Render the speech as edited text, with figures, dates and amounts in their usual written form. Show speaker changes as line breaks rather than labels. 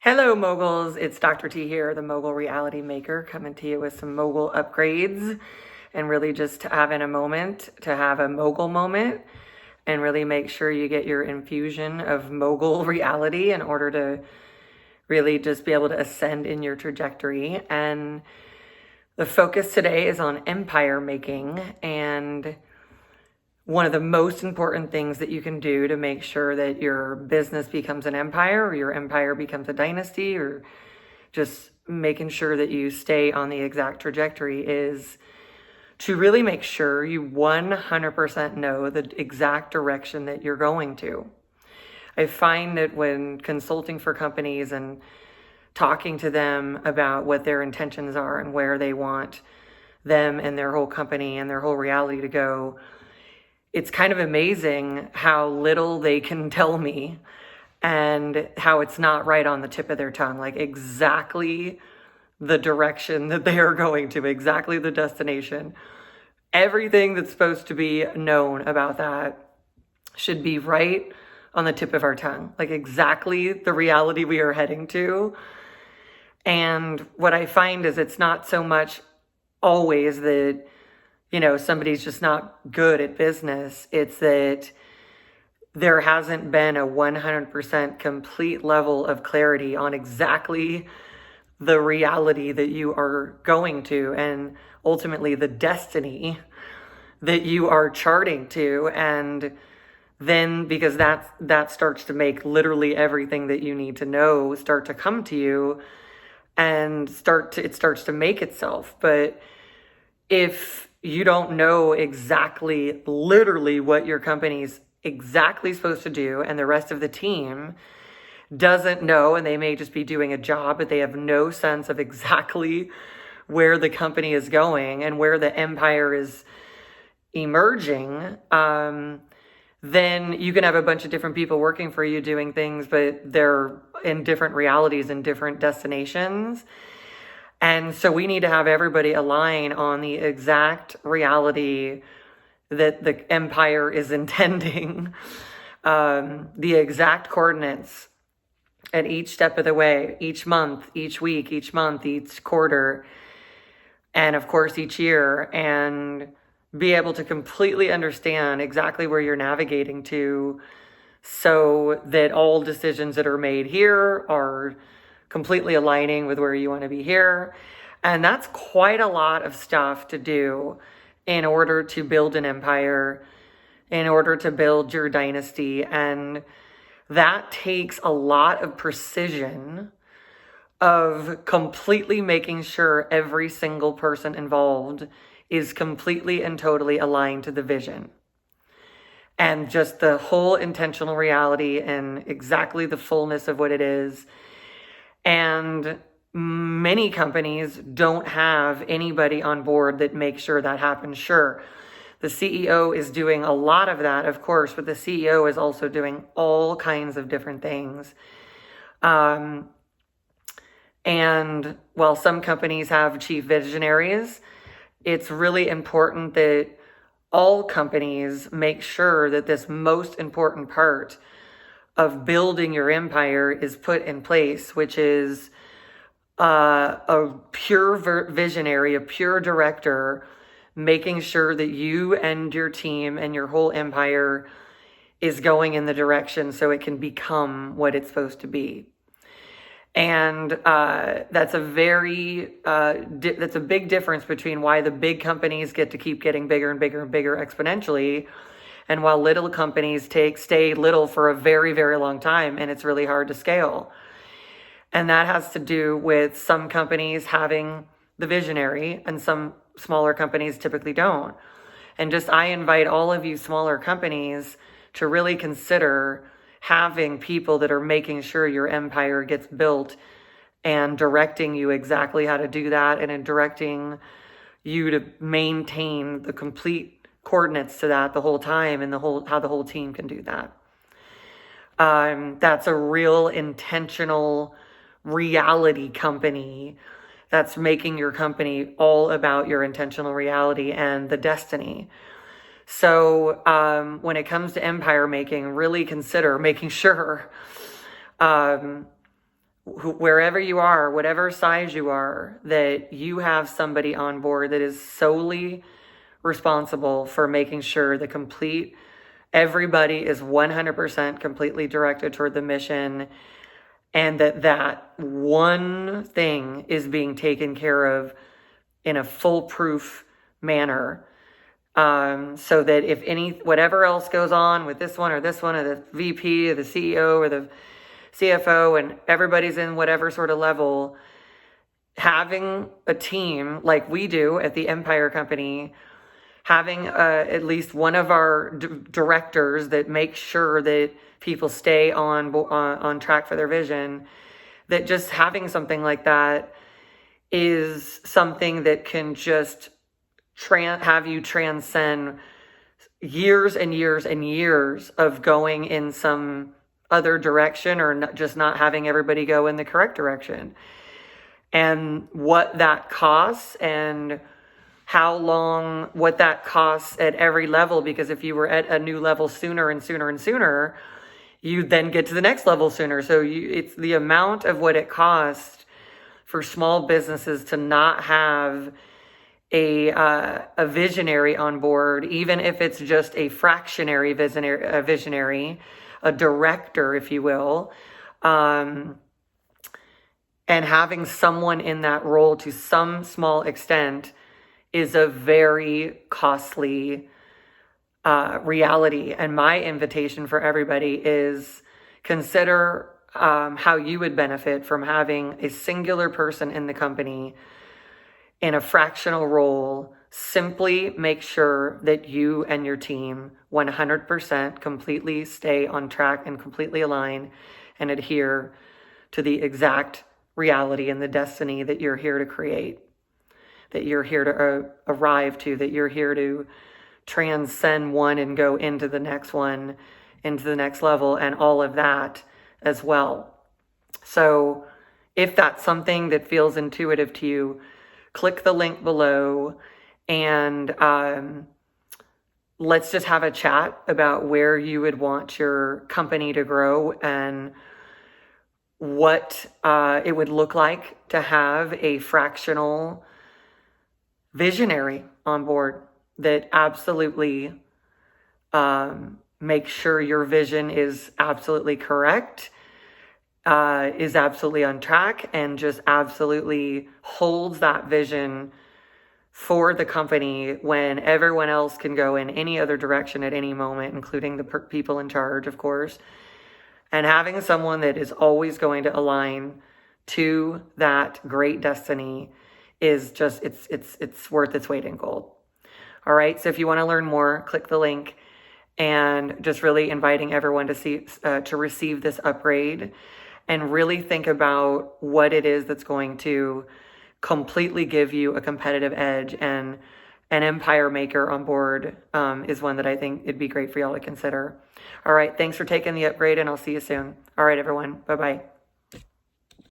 Hello, moguls. It's Dr. T here, the Mogul Reality Maker, coming to you with some mogul upgrades and really just having a moment to have a mogul moment and really make sure you get your infusion of mogul reality in order to really just be able to ascend in your trajectory. And the focus today is on empire making, and one of the most important things that you can do to make sure that your business becomes an empire or your empire becomes a dynasty, or just making sure that you stay on the exact trajectory, is to really make sure you 100% know the exact direction that you're going to. I find that when consulting for companies and talking to them about what their intentions are and where they want them and their whole company and their whole reality to go, it's kind of amazing how little they can tell me and how it's not right on the tip of their tongue, like exactly the direction that they are going to, exactly the destination. Everything that's supposed to be known about that should be right on the tip of our tongue, like exactly the reality we are heading to. And what I find is it's not so much always that somebody's just not good at business. It's that there hasn't been a 100% complete level of clarity on exactly the reality that you are going to, and ultimately the destiny that you are charting to. And then because that starts to make literally everything that you need to know start to come to you and it starts to make itself. But if you don't know exactly, literally what your company's exactly supposed to do, and the rest of the team doesn't know, and they may just be doing a job, but they have no sense of exactly where the company is going and where the empire is emerging, then you can have a bunch of different people working for you doing things, but they're in different realities and different destinations. And so we need to have everybody align on the exact reality that the empire is intending, the exact coordinates at each step of the way, each month, each week, each month, each quarter, and of course each year, and be able to completely understand exactly where you're navigating to, so that all decisions that are made here are completely aligning with where you want to be here. And that's quite a lot of stuff to do in order to build an empire, in order to build your dynasty. And that takes a lot of precision of completely making sure every single person involved is completely and totally aligned to the vision. And just the whole intentional reality and exactly the fullness of what it is. And many companies don't have anybody on board that makes sure that happens. Sure, the CEO is doing a lot of that, of course, but the CEO is also doing all kinds of different things. And while some companies have chief visionaries, it's really important that all companies make sure that this most important part of building your empire is put in place, which is a pure visionary, a pure director, making sure that you and your team and your whole empire is going in the direction so it can become what it's supposed to be. And that's a big difference between why the big companies get to keep getting bigger and bigger and bigger exponentially, and while little companies stay little for a very, very long time, and it's really hard to scale. And that has to do with some companies having the visionary and some smaller companies typically don't. And I invite all of you smaller companies to really consider having people that are making sure your empire gets built and directing you exactly how to do that, and in directing you to maintain the complete coordinates to that the whole time, and how the whole team can do that. That's a real intentional reality company that's making your company all about your intentional reality and the destiny. So when it comes to empire making, really consider making sure wherever you are, whatever size you are, that you have somebody on board that is solely responsible for making sure everybody is 100% completely directed toward the mission, and that one thing is being taken care of in a foolproof manner. So that if whatever else goes on with this one or the VP or the CEO or the CFO, and everybody's in whatever sort of level, having a team like we do at the Empire Company, having at least one of our directors that makes sure that people stay on track for their vision, that just having something like that is something that can just have you transcend years and years and years of going in some other direction, or just not having everybody go in the correct direction. And what that costs, and what that costs at every level, because if you were at a new level sooner and sooner and sooner, you then get to the next level sooner. So it's the amount of what it costs for small businesses to not have a visionary on board, even if it's just a fractionary visionary, a director, if you will, and having someone in that role to some small extent is a very costly reality. And my invitation for everybody is consider how you would benefit from having a singular person in the company in a fractional role. Simply make sure that you and your team 100% completely stay on track and completely align and adhere to the exact reality and the destiny that you're here to create, that you're here to arrive to, that you're here to transcend one and go into the next one, into the next level, and all of that as well. So if that's something that feels intuitive to you, click the link below, and let's just have a chat about where you would want your company to grow, and what it would look like to have a fractional visionary on board that absolutely makes sure your vision is absolutely correct, is absolutely on track, and just absolutely holds that vision for the company when everyone else can go in any other direction at any moment, including the people in charge, of course. And having someone that is always going to align to that great destiny is just, it's worth its weight in gold. All right, so if you want to learn more, click the link, and just really inviting everyone to receive this upgrade, and really think about what it is that's going to completely give you a competitive edge. And an Empire Maker on board is one that I think it'd be great for y'all to consider. All right, thanks for taking the upgrade, and I'll see you soon. All right, everyone, bye-bye.